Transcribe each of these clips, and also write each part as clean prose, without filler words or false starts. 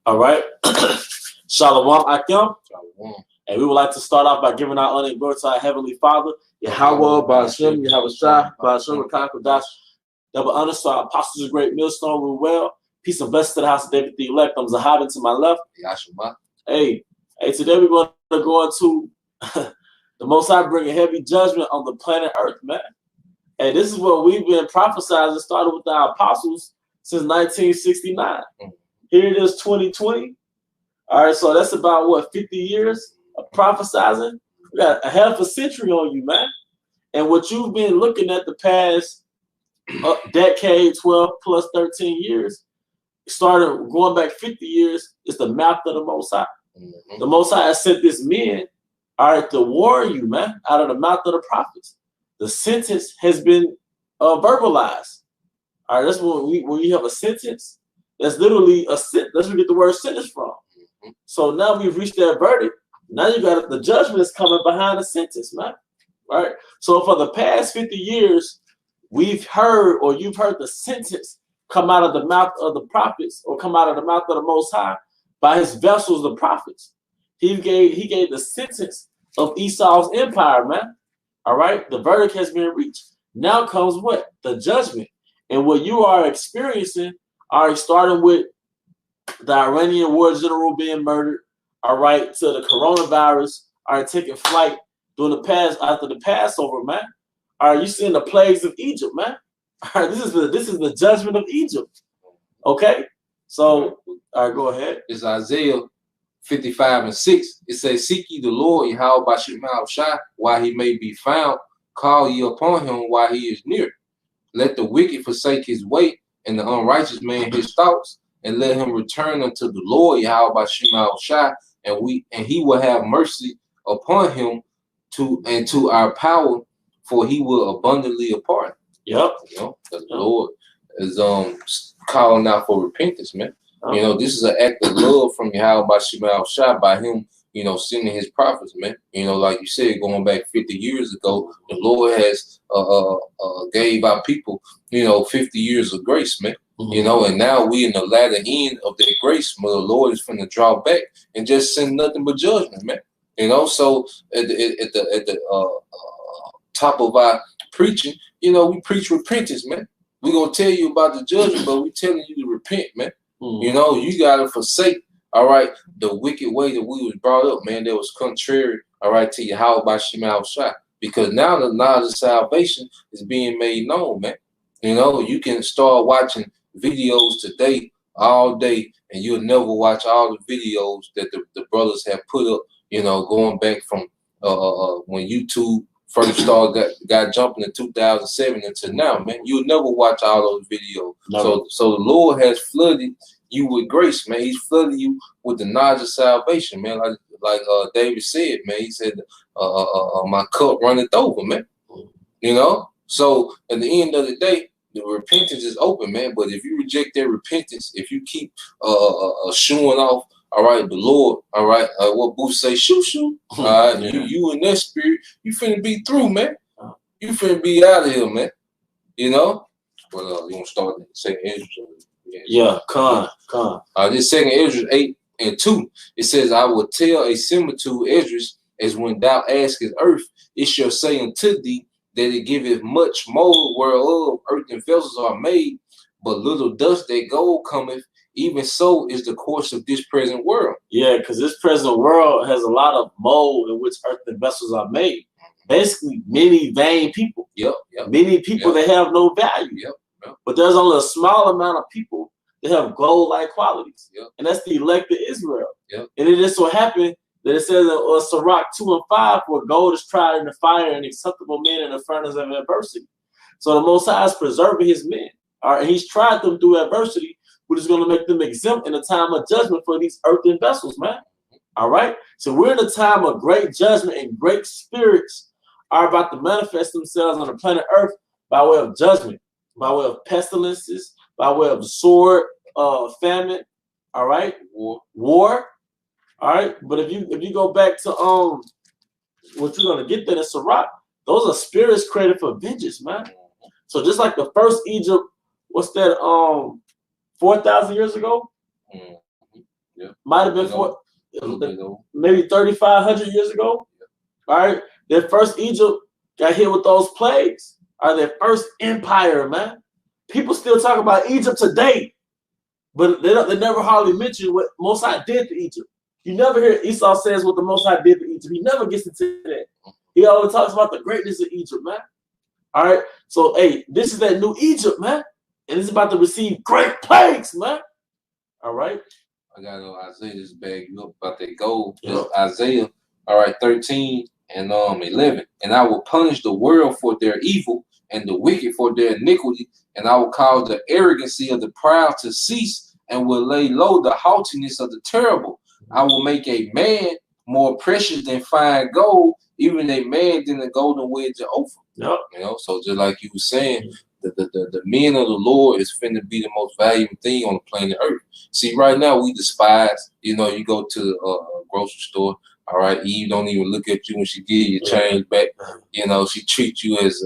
All right. Shalom Akim. And we would like to start off by giving our honor and glory to our Heavenly Father, Yahweh, Ba'ashem, Yahweh Shah, Ba'ashem, Rakakadosh. Double honor to our apostles of great millstone, rule well. Peace and blessings to the house of David the elect. I'm Zahabin to my left. Hey, today we're going to go into the Most High bringing heavy judgment on the planet Earth, man. And this is what we've been prophesizing, started with our apostles since 1969. Here it is, 2020. All right, so that's about, what, 50 years of prophesizing? We got a half a century on you, man. And what you've been looking at the past decade, 12 plus 13 years, started going back 50 years, is the mouth of the Most High. The Most High has sent this men, all right, to warn you, man, out of the mouth of the prophets. The sentence has been verbalized. All right, that's when you have a sentence, that's literally a sentence. That's where we get the word sentence from. So now we've reached that verdict. Now you got the judgment is coming behind the sentence, man. Right? So for the past 50 years, we've heard, or you've heard, the sentence come out of the mouth of the prophets, or come out of the mouth of the Most High by his vessels, the prophets. He gave the sentence of Esau's empire, man. All right, the verdict has been reached. Now comes what? The judgment. And what you are experiencing, are starting with the Iranian war general being murdered, all right, to the coronavirus, all right, taking flight during after the Passover, man. All right, you seeing the plagues of Egypt, man. All right, this is the judgment of Egypt. Okay, so all right, go ahead. It's Isaiah 55:6. It says, "Seek ye the Lord, Yahweh Ba'ashem Shai, while he may be found. Call ye upon him while he is near. Let the wicked forsake his way, and the unrighteous man his thoughts, and let him return unto the Lord, Yahweh Ba'ashem Shai, and he will have mercy upon him to our power, for he will abundantly pardon." Yep. You know, the Lord is calling out for repentance, man. You know, this is an act of love from Yahweh Ba'ashem Shai by him, you know, sending his prophets, man. You know, like you said, going back 50 years ago, the Lord has gave our people, you know, 50 years of grace, man. You know, and now we in the latter end of that grace, where the Lord is finna draw back and just send nothing but judgment, man. You know, so at the top of our preaching, you know, we preach repentance, man. We're gonna tell you about the judgment, but we telling you to repent, man. You know, you gotta forsake, all right, the wicked way that we was brought up, man, that was contrary, all right, to Yahweh Ba'ashem Shai. Because now the knowledge of salvation is being made known, man. You know, you can start watching videos today, all day, and you'll never watch all the videos that the brothers have put up, you know, going back from when YouTube first started got jumping in 2007 until now, man. You'll never watch all those videos. No. So the Lord has flooded you with grace, man. He's flooded you with the knowledge of salvation, man. Like David said, man. He said, my cup runneth over, man. You know? So at the end of the day, the repentance is open, man. But if you reject that repentance, if you keep shooing off, all right, the Lord, all right, what Booth say, shoo. All right, you in that spirit, you finna be through, man. You finna be out of here, man. You know? Well, you want to start with the 2nd Ezra? Yeah, come. This 2nd Ezra 8:2, it says, "I will tell a similitude, Esdras, as when thou askest earth, it shall say unto thee that it giveth much mold, whereof earthen vessels are made, but little dust that gold cometh. Even so is the course of this present world." Yeah, because this present world has a lot of mold in which earthen vessels are made. Basically, many vain people. Yep. Many people that have no value. Yep. But there's only a small amount of people that have gold-like qualities. Yep. And that's the elect of Israel. Yep. And it just so happened that it says in Sirach 2:5, "For gold is tried in the fire, and acceptable men in the furnace of adversity." So the Most High is preserving his men. All right, and he's tried them through adversity, which is going to make them exempt in the time of judgment for these earthen vessels, man. All right? So we're in a time of great judgment, and great spirits are about to manifest themselves on the planet Earth by way of judgment, by way of pestilences, by way of sword, famine, all right? War. All right? But if you go back to what you're going to get there in Sirach, those are spirits created for vengeance, man. So just like the first Egypt, what's that, 4,000 years ago? Yeah. Might have been maybe 3,500 years ago. All right. Their first Egypt got hit with those plagues. All right, their first empire, man. People still talk about Egypt today, but they never hardly mention what Most High did to Egypt. You never hear Esau says what the Most High did to Egypt. He never gets into that. He always talks about the greatness of Egypt, man. All right. So, hey, this is that new Egypt, man. And it's about to receive great plagues, man. All right. I got Isaiah just bag you up about that gold. Yep. Isaiah, all right, 13 and 11. And I will punish the world for their evil and the wicked for their iniquity, and I will cause the arrogancy of the proud to cease, and will lay low the haughtiness of the terrible. I will make a man more precious than fine gold, even a man than the golden wedge of Ophir. Yep. You know, so just like you were saying, the men of the Lord is finna be the most valuable thing on the planet Earth. See, right now we despise, you know, you go to a grocery store, all right, Eve don't even look at you when she give you change back. You know, she treats you as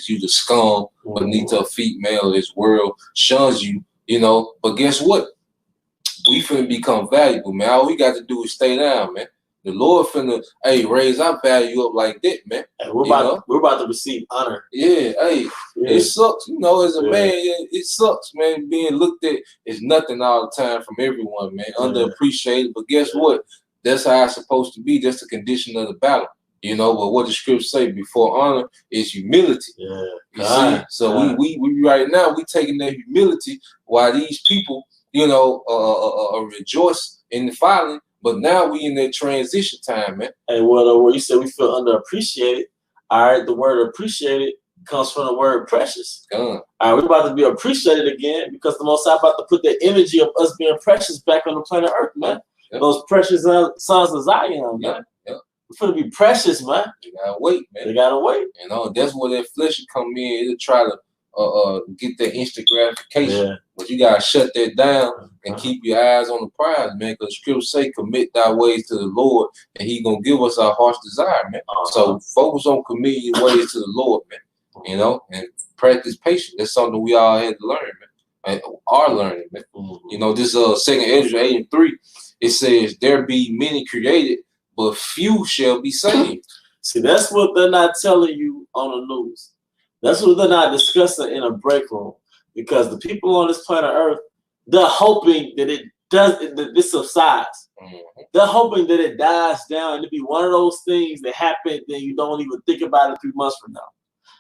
you the scum beneath her feet, male. This world shuns you, you know. But guess what? We finna become valuable, man. All we got to do is stay down, man. The Lord finna, hey, raise our value up like that, man. Hey, we're about to receive honor. Yeah, hey, it sucks, you know, as a man, it sucks, man, being looked at is nothing all the time from everyone, man, underappreciated. But guess what? That's how it's supposed to be. That's the condition of the battle. You know, but what the scriptures say before honor is humility. Yeah. You see? So we right now, we taking that humility while these people, you know, rejoice in the filing. But now we in that transition time, man. And what you said we feel underappreciated. All right, the word appreciated comes from the word precious. All right, we're about to be appreciated again because the Most High about to put the energy of us being precious back on the planet Earth, man. Yep. Those precious sons of Zion, man. Yep. We're gonna be precious, man. They gotta wait, man. They gotta wait. You know, that's where that flesh will come in. It'll try to get that instant gratification. Yeah. But you gotta shut that down and keep your eyes on the prize, man. Because scriptures say, commit thy ways to the Lord, and He gonna give us our heart's desire, man. So focus on committing your ways to the Lord, man. You know, and practice patience. That's something we all had to learn, man. And are learning, man. You know, this 2nd Ezra 8:3. It says, there be many created, but few shall be saved. See, that's what they're not telling you on the news. That's what they're not discussing in a break room. Because the people on this planet Earth, they're hoping that it subsides. They're hoping that it dies down and it be one of those things that happen, then you don't even think about it 3 months from now.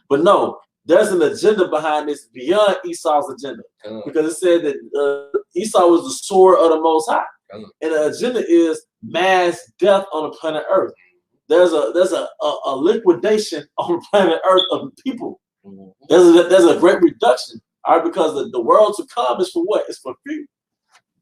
But no, there's an agenda behind this beyond Esau's agenda. Because it said that Esau was the sword of the Most High. And the agenda is mass death on the planet Earth. There's a liquidation on the planet Earth of people. There's a great reduction. All right, because the world to come is for what? It's for few.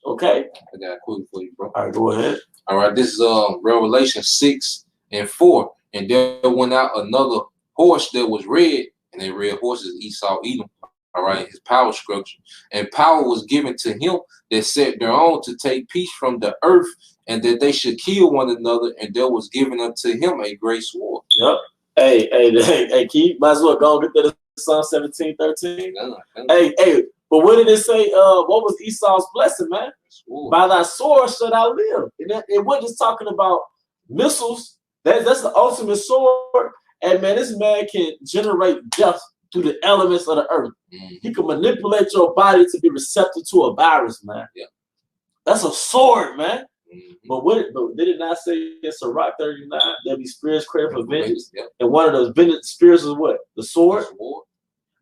Okay? I got a quote for you, bro. All right, go ahead. All right, this is Revelation 6:4. And there went out another horse that was red, and that red horse is Esau Edom. All right, his power structure. And power was given to him that sat thereon to take peace from the earth, and that they should kill one another, and there was given unto him a great sword. Yep. Hey, Keith, might as well go and get to Psalm 17:13. Hey, but what did it say? What was Esau's blessing, man? By thy sword shall thou live. And it wasn't just talking about missiles. That's the ultimate sword. And man, this man can generate death through the elements of the earth. He can manipulate your body to be receptive to a virus, man. Yeah. That's a sword, man. But did it not say in Sirach 39 there'll be spirits created for vengeance? And one of those vengeance spirits is what? The sword? All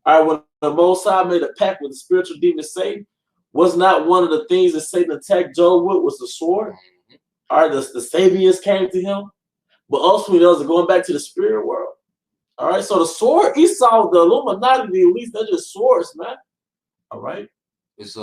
right, when the Most High made a pact with the spiritual demon Satan, was not one of the things that Satan attacked Job with was the sword? All right, the Sabians came to him, but ultimately those are going back to the spirit world. All right, so the sword, Esau, the Illuminati, the elites, they're just swords, man. All right. It's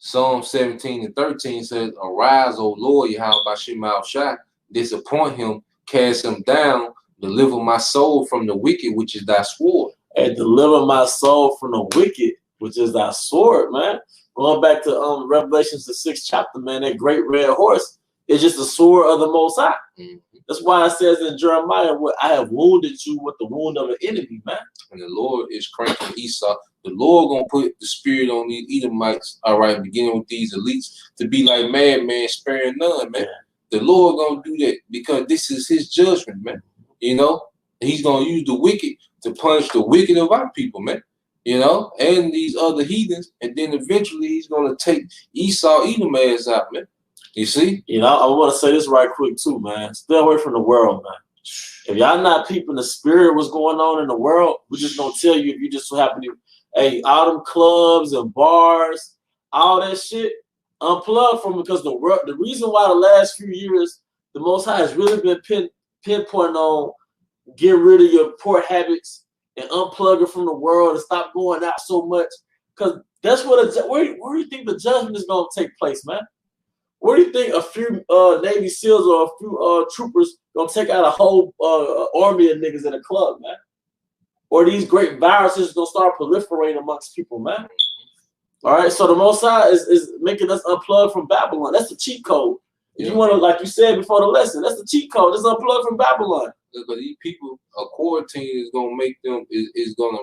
Psalm 17:13 says, arise, O Lord, Yahweh Bashim Al-Shai, disappoint him, cast him down, deliver my soul from the wicked, which is thy sword. And deliver my soul from the wicked, which is thy sword, man. Going back to Revelations, the 6th chapter, man, that great red horse is just the sword of the Most High. That's why it says in Jeremiah, I have wounded you with the wound of an enemy, man. And the Lord is cranking Esau. The Lord gonna put the spirit on these Edomites, all right, beginning with these elites, to be like madman, sparing none, man. The Lord gonna do that because this is his judgment, man. You know, he's gonna use the wicked to punish the wicked of our people, man. You know, and these other heathens, and then eventually he's gonna take Esau, Edom ass out, man. You see? You know, I want to say this right quick too, man. Stay away from the world, man. If y'all not peeping the spirit, what's going on in the world, we're just gonna tell you if you just so happen to, hey, all them clubs and bars, all that shit, unplug from it, because the world. The reason why the last few years the Most High has really been pinpointing on get rid of your poor habits and unplug it from the world and stop going out so much, because that's what where do you think the judgment is gonna take place, man? Where do you think a few Navy SEALs or a few troopers gonna take out a whole army of niggas in a club, man? Or these great viruses gonna start proliferating amongst people, man? All right, so the Most High is making us unplug from Babylon. That's the cheat code. If you want to, like you said before the lesson, that's the cheat code. Just unplug from Babylon. Because these people, a quarantine is gonna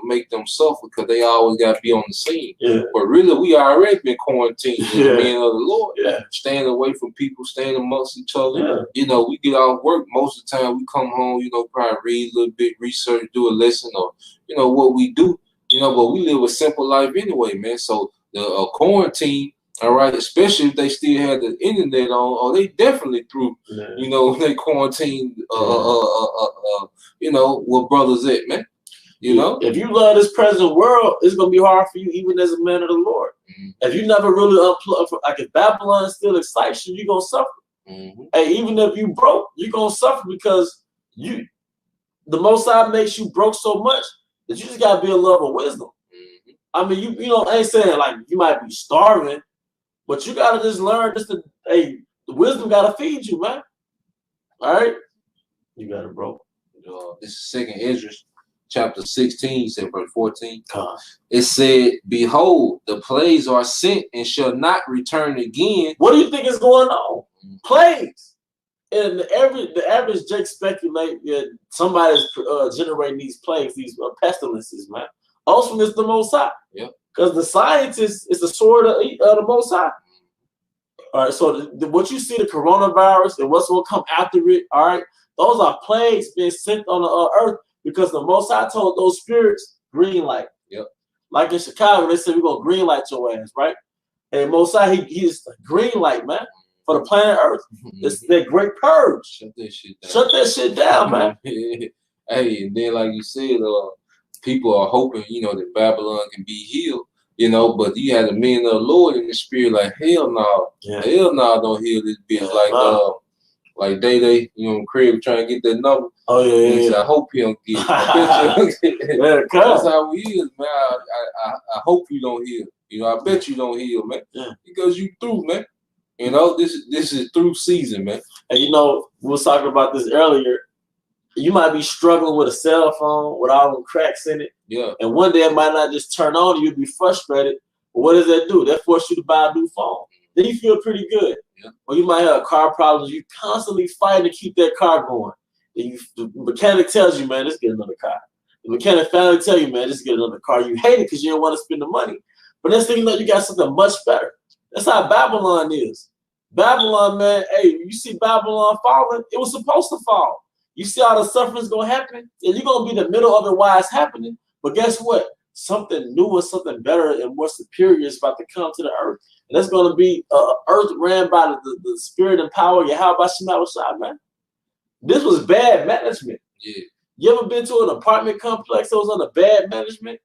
make them suffer because they always gotta be on the scene. Yeah. But really, we already been quarantined in the name of the Lord. Yeah. Staying away from people, staying amongst each other. Yeah. You know, we get off work most of the time. We come home, you know, probably read a little bit, research, do a lesson, or you know what we do. You know, but we live a simple life anyway, man. So the quarantine. All right, especially if they still had the internet on, or they definitely threw, you know, they quarantined, you know, where brothers at, man. You know, if you love this present world, it's gonna be hard for you, even as a man of the Lord. If you never really unplug, like if Babylon still excites you, you're gonna suffer. Hey, even if you broke, you're gonna suffer because the Most High makes you broke so much that you just gotta be a love of wisdom. I mean, you know, I ain't saying like you might be starving. But you gotta just learn just to, hey, the wisdom gotta feed you, man. All right, you got it, bro. This is 2nd Ezra, chapter 16, said verse 14. It said, "Behold, the plagues are sent and shall not return again." What do you think is going on? Plagues, and the average Jake speculate that somebody's generating these plagues, these pestilences, man. Also, it's the Most High. Yeah. Because the scientist is the sword of the Most High. All right, so what you see, the coronavirus and what's going to come after it, all right, those are plagues being sent on the earth because the Most High told those spirits, green light. Yep. Like in Chicago, they said, we're going to green light your ass, right? And Most High, he's green light, man, for the planet Earth. It's that great purge. Shut that shit down. Shut that shit down, man. Hey, and then like you said, people are hoping, you know, that Babylon can be healed, you know, but you had the men of the Lord in the spirit, like, hell no, hell no, don't heal this bitch. Like they, you know, Craig trying to get that number. Oh yeah, he said, I hope he don't get it. I bet you don't get it. That's how we is, man. I hope you don't heal. You know, I bet you don't heal, man. Because you through, man. You know, this is through season, man. And you know, we was talking about this earlier. You might be struggling with a cell phone with all them cracks in it. Yeah. And one day it might not just turn on, you'll be frustrated. But what does that do? That forces you to buy a new phone. Then you feel pretty good. Yeah. Or you might have car problems. You constantly fighting to keep that car going. And the mechanic tells you, man, let's get another car. The mechanic finally tell you, man, let's get another car. You hate it because you don't want to spend the money. But next thing you know, you got something much better. That's how Babylon is. Babylon, man, hey, you see Babylon falling, it was supposed to fall. You see all the suffering's gonna happen, and you're gonna be in the middle of it while it's happening. But guess what? Something new and something better and more superior is about to come to the earth. And that's gonna be earth ran by the spirit and power of Yahweh Shemashah, man. This was bad management. Yeah. You ever been to an apartment complex that was under bad management?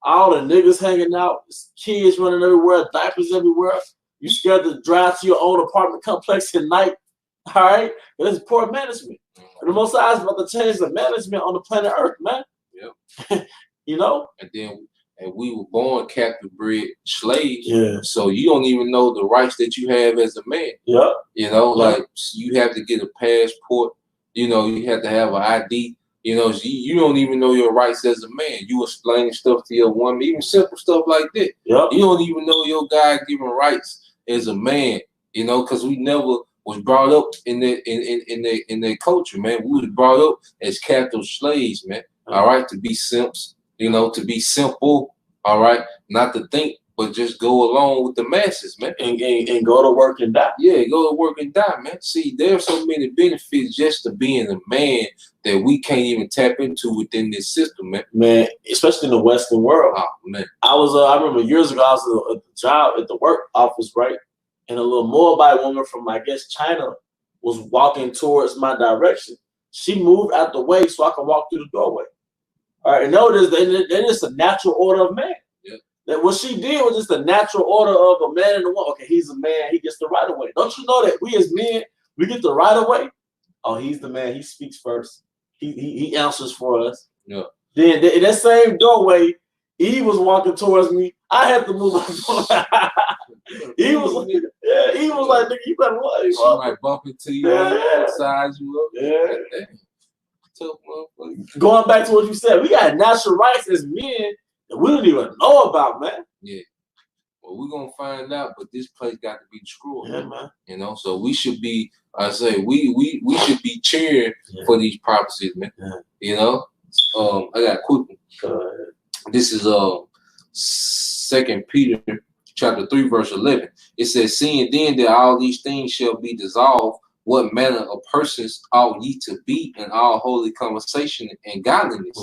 All the niggas hanging out, kids running everywhere, diapers everywhere. You scared to drive to your own apartment complex at night. All right? It's poor management. And the Most High is about to change the management on the planet Earth, man. Yep. You know? And we were born captive bred slaves. Yeah. So you don't even know the rights that you have as a man. Yeah. You know, like you have to get a passport. You know, you have to have an ID. You know, you don't even know your rights as a man. You explaining stuff to your woman, even simple stuff like that. Yep. You don't even know your God-given rights as a man. You know, because we never was brought up in their culture, man. We was brought up as captive slaves, man. All right, to be simps, you know, to be simple. All right, not to think, but just go along with the masses, man, and go to work and die. Yeah, go to work and die, man. See, there's so many benefits just to being a man that we can't even tap into within this system, man. Man, especially in the Western world. Oh man, I remember years ago I was at the job at the work office, right, and a little Moabite woman from I guess China was walking towards my direction. She moved out the way so I could walk through the doorway. All right, and notice that it's a natural order of man. That what she did was just the natural order of a man and a woman. Okay, he's a man, he gets the right of way. Don't you know that we as men, we get the right of way? Oh, he's the man, he speaks first. He answers for us. Yeah. Then in that same doorway, he was walking towards me. I had to move. he was like, nigga, you better what? She might bump into you, size you up. Yeah. Tough motherfucker. Going back to what you said, we got natural rights as men that we don't even know about, man. Yeah. Well, we're gonna find out, but this place got to be destroyed. Yeah, man. You know, so we should be. I say we should be cheering for these prophecies, man. Yeah. You know, I got a quick one. This is 2 Peter chapter 3 verse 11. It says, "Seeing then that all these things shall be dissolved, what manner of persons ought ye to be in all holy conversation and godliness,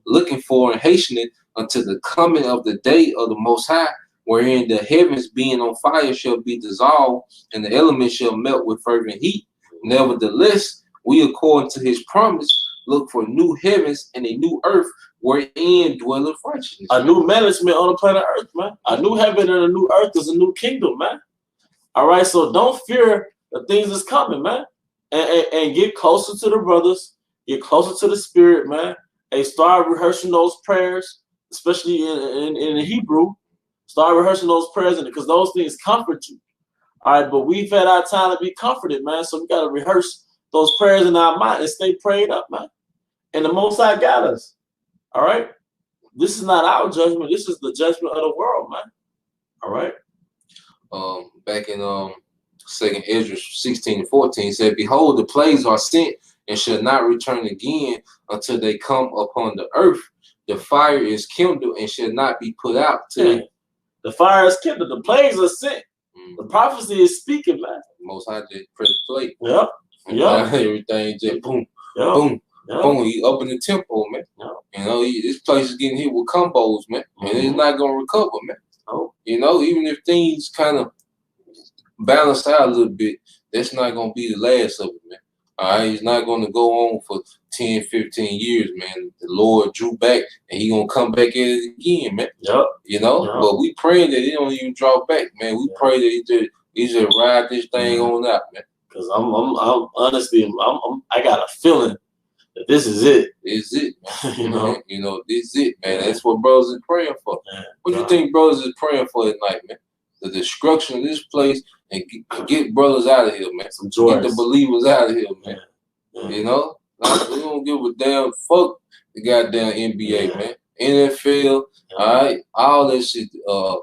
looking for and hastening unto the coming of the day of the Most High, wherein the heavens being on fire shall be dissolved, and the elements shall melt with fervent heat. Nevertheless, we according to his promise look for new heavens and a new earth, wherein dwelleth righteousness." A new management on the planet Earth, man. A new heaven and a new earth is a new kingdom, man. All right, so don't fear the things that's coming, man. And get closer to the brothers, get closer to the spirit, man. And start rehearsing those prayers, especially in Hebrew. Start rehearsing those prayers, because those things comfort you. All right, but we've had our time to be comforted, man. So we got to rehearse those prayers in our mind and stay prayed up, man. And the Most High got us. All right? This is not our judgment. This is the judgment of the world, man. All right? Back in 2 Ezra 16:14 said, "Behold, the plagues are sent and shall not return again until they come upon the earth. The fire is kindled and shall not be put out." The fire is kindled. The plagues are sent. The prophecy is speaking, man. Most High just press play. Yep. Yep. Everything just boom, boom, boom. He opened the temple, man. You know, this place is getting hit with combos, man. And it's not gonna recover, man. You know, even if things kind of balance out a little bit, that's not gonna be the last of it, man. All right, it's not gonna go on for 10, 15 years, man. The Lord drew back, and he gonna come back at it again, man. You know, but we praying that he don't even draw back, man. We pray that he just ride this thing on out, man. Because I'm honestly, I got a feeling that this is it. It's it, man. you know, this is it, man. That's what brothers is praying for. What do you think brothers is praying for at night, man? The destruction of this place, and get brothers out of here, man. Get the believers out of here, man. You know, we don't give a damn fuck the goddamn NBA, man. NFL, all right, all that shit,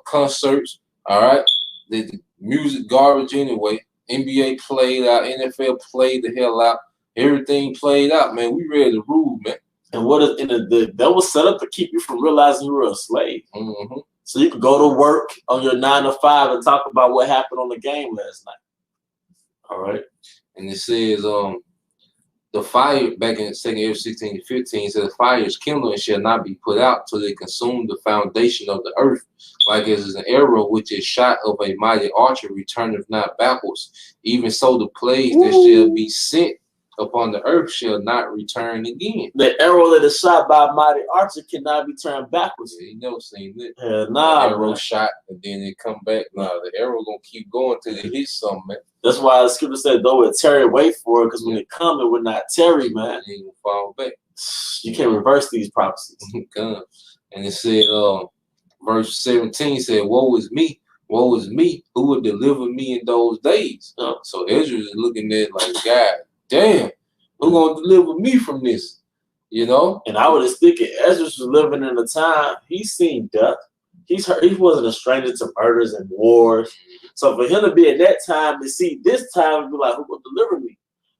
concerts, all right. The music garbage anyway. NBA played out, NFL played the hell out. Everything played out, man. We ready to rule, man. And what is that was set up to keep you from realizing you were a slave. So you could go to work on your 9 to 5 and talk about what happened on the game last night. All right. And it says, the fire, back in 2 Ezra 16:15, says, "The fire is kindled and shall not be put out till they consume the foundation of the earth. Like as is an arrow which is shot of a mighty archer, returneth not backwards. Even so the plagues that shall be sent upon the earth shall not return again." The arrow that is shot by a mighty archer cannot be turned backwards. You never seen it. Nah, the arrow shot and then it come back. Nah, the arrow gonna keep going till it hits something, man. That's why the scripture said, "Though it tarry, wait for it," because when it come, it would not tarry, man. It ain't gonna fall back. You can't reverse these prophecies. And it said, verse 17 said, "Woe is me, who would deliver me in those days?" So Ezra is looking at like, God damn, who gonna deliver me from this? You know? And I was thinking, Ezra was living in a time he's seen death. He wasn't a stranger to murders and wars. So for him to be at that time, to see this time and be like, who will deliver me?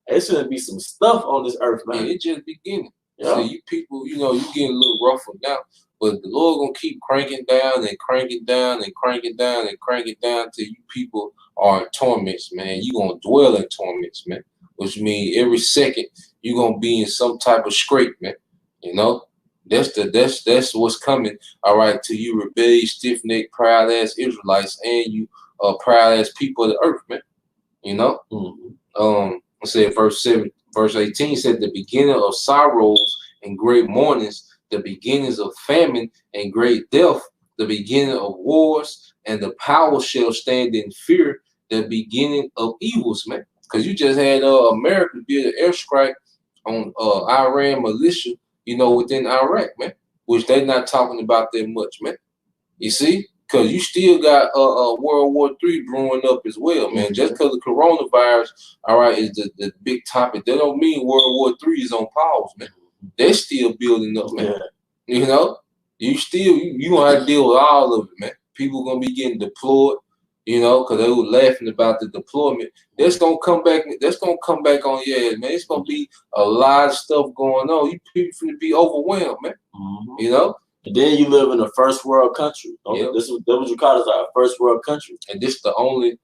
It's gonna be some stuff on this earth, man. Yeah, it's just beginning. So you people, you know, you getting a little rougher now. But the Lord gonna keep cranking down and cranking down and cranking down and cranking down till you people are in torments, man. You gonna dwell in torments, man. Which means every second you gonna be in some type of scrape, man. You know, that's what's coming. All right, to you rebellious, stiff-necked, proud-ass Israelites, and you proud-ass people of the earth, man. You know, I said verse 18 said, the beginning of sorrows and great mournings, the beginnings of famine and great death, the beginning of wars, and the power shall stand in fear, the beginning of evils, man. Because you just had America did an airstrike on Iran militia, you know, within Iraq, man, which they're not talking about that much, man. You see? Because you still got World War III brewing up as well, man. Just because the coronavirus, all right, is the big topic, that don't mean World War III is on pause, man. They're still building up, man. You know? You gonna have to deal with all of it, man. People gonna be getting deployed, you know, because they were laughing about the deployment. That's gonna come back on your head, man. It's gonna be a lot of stuff going on. You people finna be overwhelmed, man. You know? And then you live in a first world country. Yep. That's what you call it, our first world country. And this is the only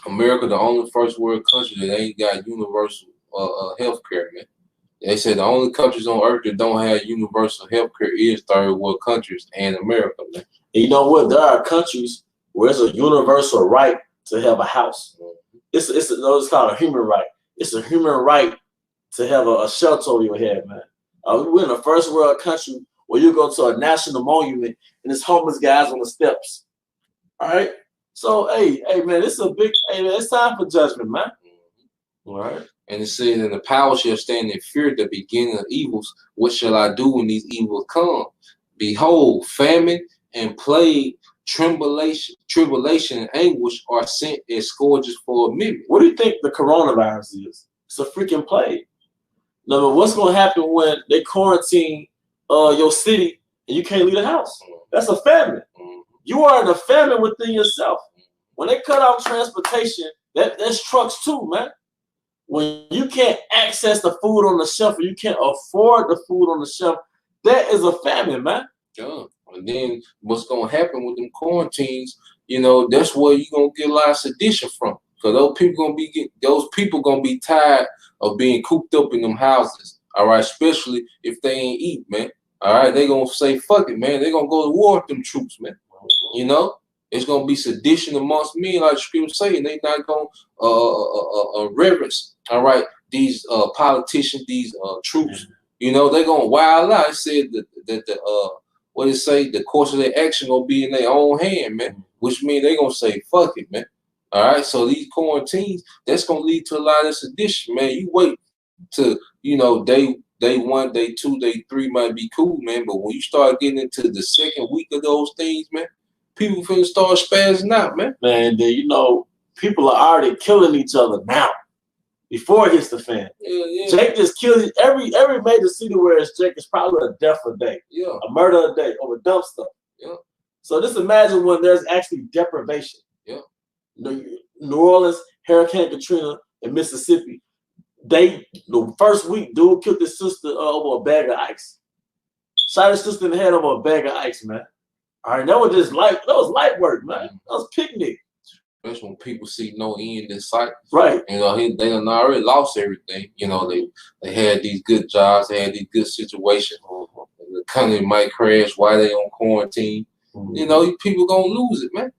America, the only first world country that ain't got universal health care, man. They said the only countries on earth that don't have universal health care is third world countries and America, man. And you know what? There are countries where it's a universal right to have a house. It's called a human right. It's a human right to have a shelter over your head, man. We're in a first world country where you go to a national monument and there's homeless guys on the steps. All right. So, hey, man, it's time for judgment, man. All right. And it says, and the power shall stand in fear, the beginning of evils. What shall I do when these evils come? Behold, famine and plague, tribulation, and anguish are sent as scourges for a minute. What do you think the coronavirus is? It's a freaking plague. Now, what's going to happen when they quarantine your city and you can't leave the house? That's a famine. You are in a famine within yourself. When they cut off transportation, that's trucks too, man. When you can't access the food on the shelf or you can't afford the food on the shelf, that is a famine, man. Yeah. And then what's going to happen with them quarantines, you know, that's where you're going to get a lot of sedition from. Because those people going to be tired of being cooped up in them houses, all right, especially if they ain't eat, man. All right, they going to say, fuck it, man. They going to go to war with them troops, man. You know? It's going to be sedition amongst men, like the scripture saying. They not going to reverence, all right, these politicians, these troops. You know, they're going to wild out. It said that what it say, the course of their action going to be in their own hand, man, which means they're going to say, fuck it, man. All right, so these quarantines, that's going to lead to a lot of sedition, man. You wait to, you know, day 1, day 2, day 3 might be cool, man, but when you start getting into the second week of those things, man, people finna start spazzing out, man. Man, then, you know, people are already killing each other now before it hits the fan. Yeah. Jake just killed every major city where it's Jake is probably a death a day, a murder a day over dumb stuff. Yeah. So just imagine when there's actually deprivation. Yeah. New Orleans, Hurricane Katrina, in Mississippi, the first week, dude killed his sister over a bag of ice. Shot his sister in the head over a bag of ice, man. All right, that was light work, man. That was picnic. That's when people see no end in sight. Right. You know, they done already lost everything. You know, they had these good jobs, they had these good situations. The economy might crash while they on quarantine. You know, people gonna lose it, man.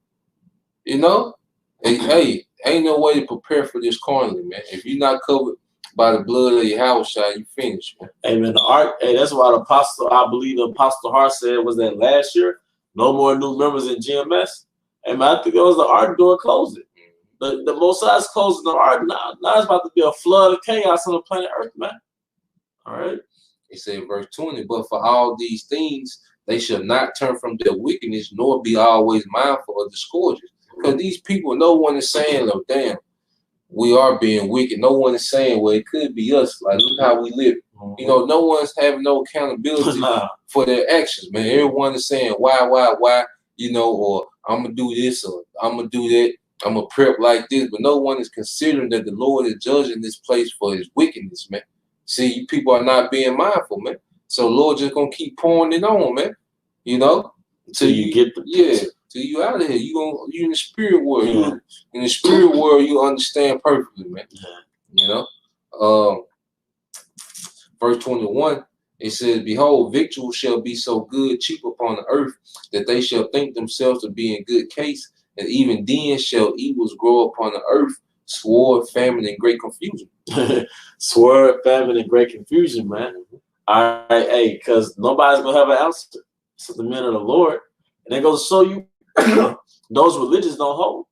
You know? Hey, ain't no way to prepare for this carnally, man. If you're not covered by the blood of your house, you finished, man. Hey, man, that's why I believe the Apostle Hart said was that last year, no more new members in GMS. And man, I think it was the Ark door closing. The Most High is closing the Ark now. Now it's about to be a flood of chaos on the planet Earth, man. All right. He said, verse 20, but for all these things, they shall not turn from their wickedness, nor be always mindful of the scourges. Because these people, no one is saying, oh, damn, we are being wicked. No one is saying, well, it could be us. Like, look how we live. You know, no one's having no accountability for their actions, man. Everyone is saying, why, you know, or I'm going to do this, or I'm going to do that. I'm going to prep like this. But no one is considering that the Lord is judging this place for his wickedness, man. See, people are not being mindful, man. So Lord just gonna keep pouring it on, man. You know, till you get the till you out of here. You in the spirit world. You in the spirit world, you understand perfectly, man. You know, verse 21. It says, "Behold, victuals shall be so good, cheap upon the earth, that they shall think themselves to be in good case, and even then shall evils grow upon the earth, sword, famine, and great confusion." Sword, famine, and great confusion, man. All right, hey, because nobody's gonna have an answer. So the men of the Lord, and they go to show you those religions don't hold.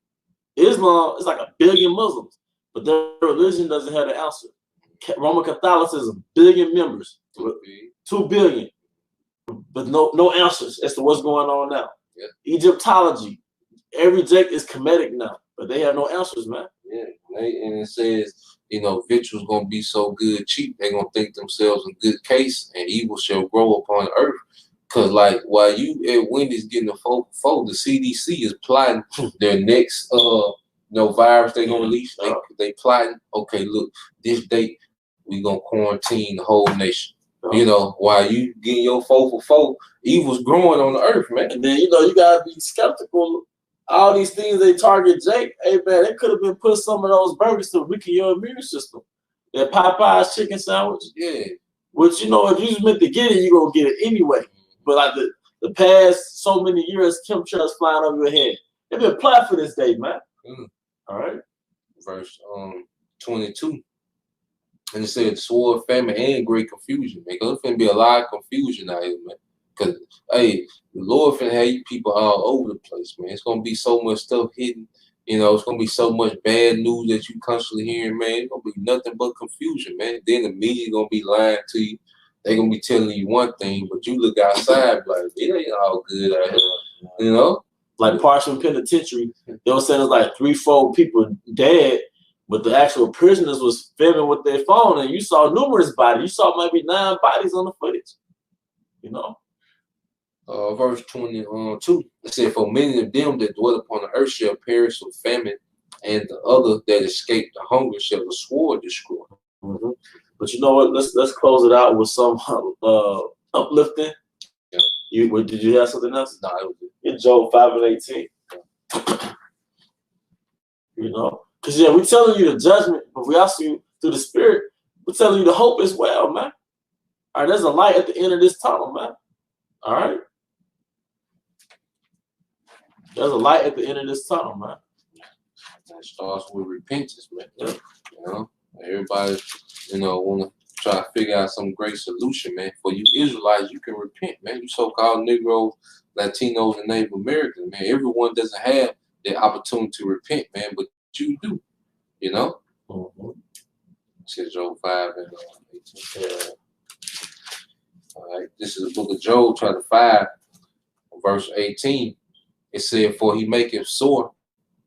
Islam is like 1 billion Muslims, but their religion doesn't have the answer. Roman Catholicism, 1 billion members, 2 billion, but no answers as to what's going on now. Yeah. Egyptology, every Jake is Kemetic now, but they have no answers, man. Yeah, and it says, you know, victuals gonna be so good, cheap, they're gonna think themselves in good case, and evil shall grow upon the earth. Cause like while you at Wendy's getting the fold, the CDC is plotting their next virus they gonna release. They plotting, okay, look, this date we gonna quarantine the whole nation. You know, while you getting your 4 for 4, evil's growing on the earth, man. And then, you know, you gotta be skeptical. All these things they target Jake, hey man, they could have been put some of those burgers to weaken your immune system. That Popeye's chicken sandwich. Yeah. Which, you know, if you was meant to get it, you're gonna get it anyway. But like the past so many years, chemtrails flying over your head. They've been planned for this day, man. All right. Verse 22. And it said sword, famine, and great confusion, man. Cause there's finna be a lot of confusion out here, man. Cause hey, the Lord finna have you people all over the place, man. It's gonna be so much stuff hidden. You know, it's gonna be so much bad news that you constantly hearing, man. It's gonna be nothing but confusion, man. Then the media gonna be lying to you. They gonna be telling you one thing, but you look outside like it ain't all good out here. You know, like Parchman Penitentiary, they were saying it's like 3-4 people dead, but the actual prisoners was filming with their phone, and you saw numerous bodies. You saw maybe 9 bodies on the footage. You know. Verse 22. It said, "For many of them that dwell upon the earth shall perish with famine, and the other that escape the hunger shall the sword destroy." But you know what? Let's close it out with some uplifting. Yeah. Did you have something else? No, it was in Job 5:18. You know, because we're telling you the judgment, but we also through the Spirit, we're telling you the hope as well, man. All right, there's a light at the end of this tunnel, man. All right, there's a light at the end of this tunnel, man. That starts with repentance, man. Yeah. You know, everybody, you know, want to try to figure out some great solution, man. For you Israelites, you can repent, man. You so-called Negroes, Latinos, and Native Americans, man. Everyone doesn't have the opportunity to repent, man, but you do, you know? Says Job 5:18. Yeah. All right, this is the book of Job, chapter 5, verse 18. It said, "For he maketh sore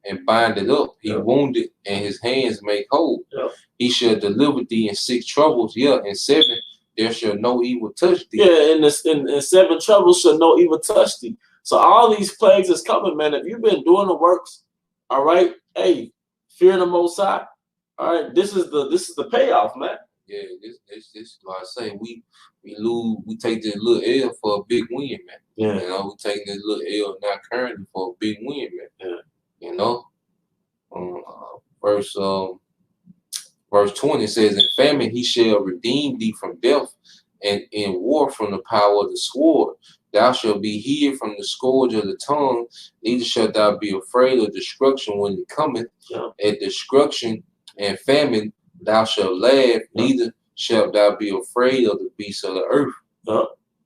and bind it up. He wounded, and his hands make whole. He shall deliver thee in 6 troubles. Yeah, in 7 there shall no evil touch thee." Yeah, in 7 troubles shall no evil touch thee. So all these plagues is coming, man. If you've been doing the works, all right, hey, fear the Most High. All right, this is the payoff, man. Yeah, this like I say, we take this little L for a big win, man. Yeah. You know, we taking this little L now currently for a big win, man. Yeah. You know, verse 20 says, "In famine he shall redeem thee from death, and in war from the power of the sword. Thou shalt be hid from the scourge of the tongue, neither shalt thou be afraid of destruction when it cometh. At destruction and famine thou shalt laugh, neither shalt thou be afraid of the beasts of the earth."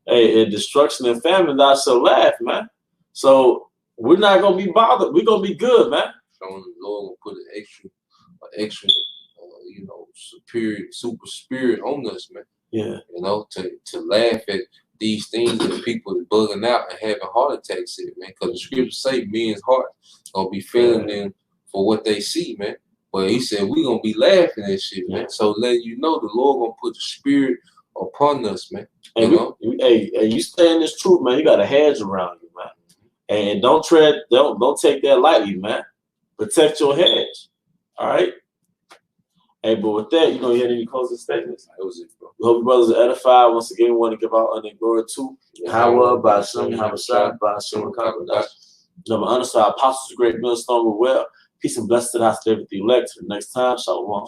Hey, in destruction and famine thou shalt laugh, man. So we're not gonna be bothered. We're gonna be good, man. Showing the Lord will put an extra, you know, super spirit on us, man. Yeah. You know, to laugh at these things that people are bugging out and having heart attacks at, man. Because the scriptures say men's heart gonna be failing them for what they see, man. But he said we gonna be laughing at shit, man. So letting you know the Lord gonna put the spirit upon us, man. And you stay in this truth, man. You got a hedge around you, man. And don't take that lightly, man. Protect your hedge. All right. Hey, but with that, you had any closing statements? That was it, bro. We hope you brothers are edified. Once again, we want to give our honor and glory to Yahweh, Ba'ashem, Yahawashi, Ba'ashem, Rakakadash. Number underside, apostles, great millstone, we're well. Peace and blessings to the house of everything elect. Till the next time, shalom.